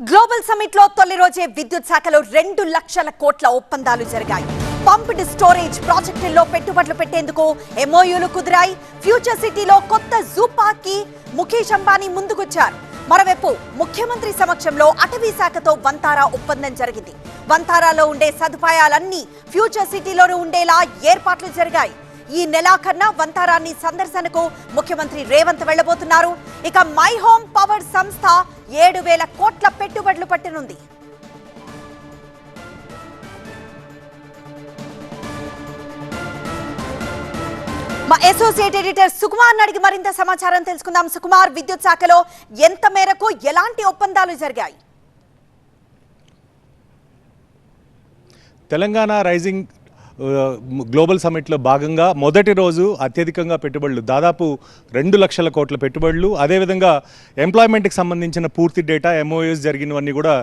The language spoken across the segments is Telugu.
గ్లోబల్ సమిట్ లో తొలి రోజే విద్యుత్ శాఖలో 2 లక్షల కోట్ల ఒప్పందాలు జరిగాయి. పంప్డ్ స్టోరేజ్ ప్రాజెక్టుల్లో పెట్టుబడులు పెట్టేందుకు ఎంఓయూలు కుదిరాయి. ఫ్యూచర్ సిటీలో కొత్త జూ పార్క్ కి ముఖేష్ అంబానీ ముందుకొచ్చారు. మరోవైపు ముఖ్యమంత్రి సమక్షంలో అటవీ శాఖతో వంతారా ఒప్పందం జరిగింది. వంతారాలో ఉండే సదుపాయాలన్నీ ఫ్యూచర్ సిటీలోనూ ఉండేలా ఏర్పాట్లు జరిగాయి. ఈ నెలాఖరున వంతారాన్ని సందర్శనకు ముఖ్యమంత్రి రేవంత్ వెళ్లబోతున్నారు. ఇక మై హోమ్ పవర్ సంస్థ 7,000 కోట్ల పెట్టుబడులు పట్టనుంది. మా అసోసియేట్ ఎడిటర్ సుకుమార్ అడిగి మరింత సమాచారం తెలుసుకుందాం. సుకుమార్, విద్యుత్ శాఖలో ఎంత మేరకు ఎలాంటి ఒప్పందాలు జరిగాయి? తెలంగాణ రైజింగ్ గ్లోబల్ సమిట్లో భాగంగా మొదటి రోజు అత్యధికంగా పెట్టుబడులు దాదాపు 2 లక్షల కోట్ల పెట్టుబడులు, అదేవిధంగా ఎంప్లాయ్మెంట్కి సంబంధించిన పూర్తి డేటా ఎంఓఎస్ జరిగినవన్నీ కూడా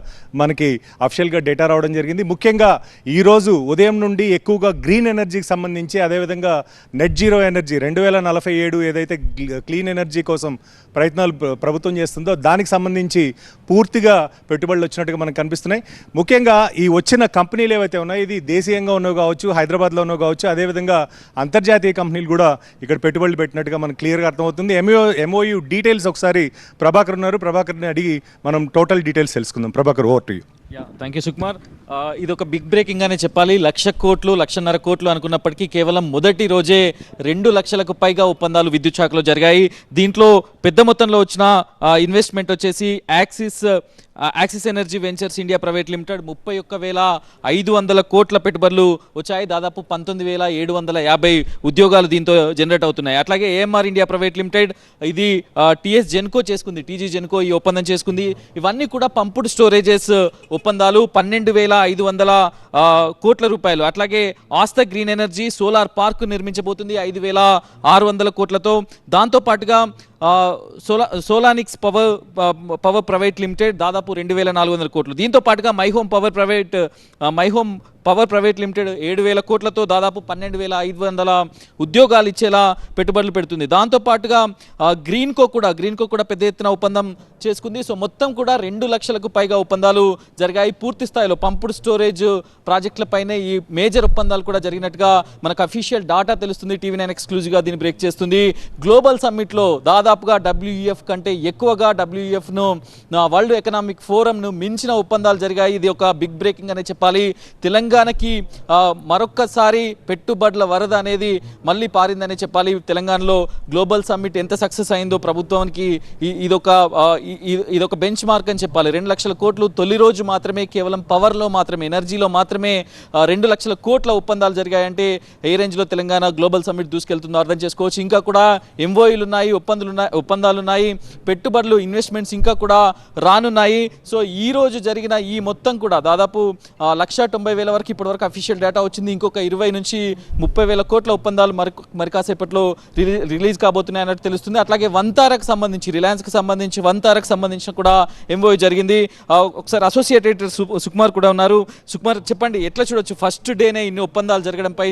మనకి అఫిషియల్గా డేటా రావడం జరిగింది. ముఖ్యంగా ఈరోజు ఉదయం నుండి ఎక్కువగా గ్రీన్ ఎనర్జీకి సంబంధించి, అదేవిధంగా నెట్ జీరో ఎనర్జీ 2047 ఏదైతే క్లీన్ ఎనర్జీ కోసం ప్రయత్నాలు ప్రభుత్వం చేస్తుందో దానికి సంబంధించి పూర్తిగా పెట్టుబడులు వచ్చినట్టుగా మనకు కనిపిస్తున్నాయి. ముఖ్యంగా ఈ వచ్చిన కంపెనీలు ఏవైతే ఉన్నాయో ఇది దేశీయంగా ఉన్నవి కావచ్చు, హైదరాబాద్లోనూ కావచ్చు, అదేవిధంగా అంతర్జాతీయ కంపెనీలు కూడా ఇక్కడ పెట్టుబడులు పెట్టినట్టుగా మనకు క్లియర్గా అర్థమవుతుంది. ఎంఓయూ డీటెయిల్స్ ఒకసారి ప్రభాకర్ ఉన్నారు, ప్రభాకర్ని అడిగి మనం టోటల్ డీటెయిల్స్ తెలుసుకుందాం. Prabhakar, over to you. Thank you Sukumar. ఇది ఒక బిగ్ బ్రేకింగ్ అనే చెప్పాలి. 1,00,000 కోట్లు 1,50,000 కోట్లు అనుకున్నప్పటికీ కేవలం మొదటి రోజే 2 లక్షలకు పైగా ఒప్పందాలు విద్యుత్ శాఖలో జరిగాయి. దీంట్లో పెద్ద మొత్తంలో వచ్చిన ఇన్వెస్ట్మెంట్ వచ్చేసి axis energy ventures India private limited 31,500 కోట్ల పెట్టుబడులు వచ్చాయి. దాదాపు 19,750 ఉద్యోగాలు దీంతో జనరేట్ అవుతున్నాయి. అట్లాగే ఏఎంఆర్ ఇండియా ప్రైవేట్ లిమిటెడ్ ఇది టీఎస్ జెన్కో చేసుకుంది, టీజీ జెన్కో ఈ ఒప్పందం చేసుకుంది. ఇవన్నీ కూడా పంపుడ్ స్టోరేజెస్ ఒప్పందాలు 12,500 కోట్ల రూపాయలు. అట్లాగే ఆస్తా గ్రీన్ ఎనర్జీ సోలార్ పార్క్ నిర్మించబోతుంది 5,600 కోట్లతో. దాంతోపాటుగా సోలానిక్స్ పవర్ ప్రైవేట్ లిమిటెడ్ దాదాపు 2,400 కోట్లు. దీంతో పాటుగా my home power private limited 7,000 కోట్లతో దాదాపు 12,500 ఉద్యోగాలు ఇచ్చేలా పెట్టుబడులు పెడుతుంది. దాంతోపాటుగా గ్రీన్కో కూడా పెద్ద ఎత్తున ఒప్పందం చేసుకుంది. సో మొత్తం కూడా 2 లక్షలకు పైగా ఒప్పందాలు జరిగాయి. పూర్తి స్థాయిలో పంపుడ్ స్టోరేజ్ ప్రాజెక్టులపైనే ఈ మేజర్ ఒప్పందాలు కూడా జరిగినట్టుగా మనకు అఫీషియల్ డాటా తెలుస్తుంది. TV9 ఎక్స్క్లూజివ్గా దీన్ని బ్రేక్ చేస్తుంది. గ్లోబల్ సమ్మిట్లో దాదాపుగా WEF కంటే ఎక్కువగా WEFను వరల్డ్ ఎకనామిక్ ఫోరంను మించిన ఒప్పందాలు జరిగాయి. ఇది ఒక బిగ్ బ్రేకింగ్ అనే చెప్పాలి. తెలంగాణకి మరొక్కసారి పెట్టుబడుల వరద అనేది మళ్ళీ పారిందనే చెప్పాలి. తెలంగాణలో గ్లోబల్ సమ్మిట్ ఎంత సక్సెస్ అయిందో ప్రభుత్వానికి ఇదొక బెంచ్ మార్క్ అని చెప్పాలి. 2 లక్షల కోట్లు తొలి రోజు మాత్రమే, కేవలం పవర్లో మాత్రమే, ఎనర్జీలో మాత్రమే 2 లక్షల కోట్ల ఒప్పందాలు జరిగాయంటే ఏ రేంజ్లో తెలంగాణ గ్లోబల్ సమ్మిట్ దూసుకెళ్తుందో అర్థం చేసుకోవచ్చు. ఇంకా కూడా ఎంఓయూలు ఉన్నాయి, ఒప్పందాలు ఉన్నాయి, పెట్టుబడులు ఇన్వెస్ట్మెంట్స్ ఇంకా కూడా రానున్నాయి. సో ఈ రోజు జరిగిన ఈ మొత్తం కూడా దాదాపు 1,90,000 వరకు ఇప్పటివరకు అఫీషియల్ డేటా వచ్చింది. ఇంకొక 20 నుంచి 30,000 కోట్ల ఒప్పందాలు మరి కాసేపట్లో రిలీజ్ కాబోతున్నాయి అన్నట్టు తెలుస్తుంది. అట్లాగే వంతారకు సంబంధించి, రిలయన్స్కి సంబంధించి వంతారకు సంబంధించిన కూడా ఎంఓయూ జరిగింది. ఒకసారి అసోసియేట్ ఎడిటర్ సుకుమార్ కూడా ఉన్నారు. సుకుమార్, చెప్పండి, ఎట్లా చూడొచ్చు ఫస్ట్ డేనే ఇన్ని ఒప్పందాలు జరగడంపై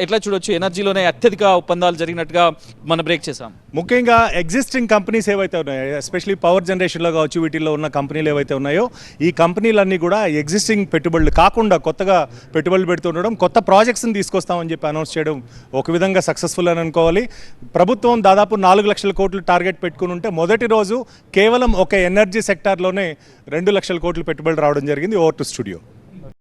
ఎట్లా చూడొచ్చు? ఎనర్జీలోనే అత్యధిక ఒప్పందాలు జరిగినట్టుగా మనం బ్రేక్ చేసాం. ముఖ్యంగా ఎగ్జిస్టింగ్ కంపెనీస్ ఏవైతే ఉన్నాయో, ఎస్పెషలీ పవర్ జనరేషన్లో కావచ్చు, వీటిల్లో ఉన్న కంపెనీలు ఏవైతే ఉన్నాయో ఈ కంపెనీలన్నీ కూడా ఎగ్జిస్టింగ్ పెట్టుబడులు కాకుండా కొత్తగా పెట్టుబడులు పెడుతుండడం, కొత్త ప్రాజెక్ట్స్ని తీసుకొస్తామని చెప్పి అనౌన్స్ చేయడం ఒక విధంగా సక్సెస్ఫుల్ అని అనుకోవాలి. ప్రభుత్వం దాదాపు 4 లక్షల కోట్లు టార్గెట్ పెట్టుకుని ఉంటే మొదటి రోజు కేవలం ఒక ఎనర్జీ సెక్టార్లోనే 2 లక్షల కోట్లు పెట్టుబడులు రావడం జరిగింది. Over to studio.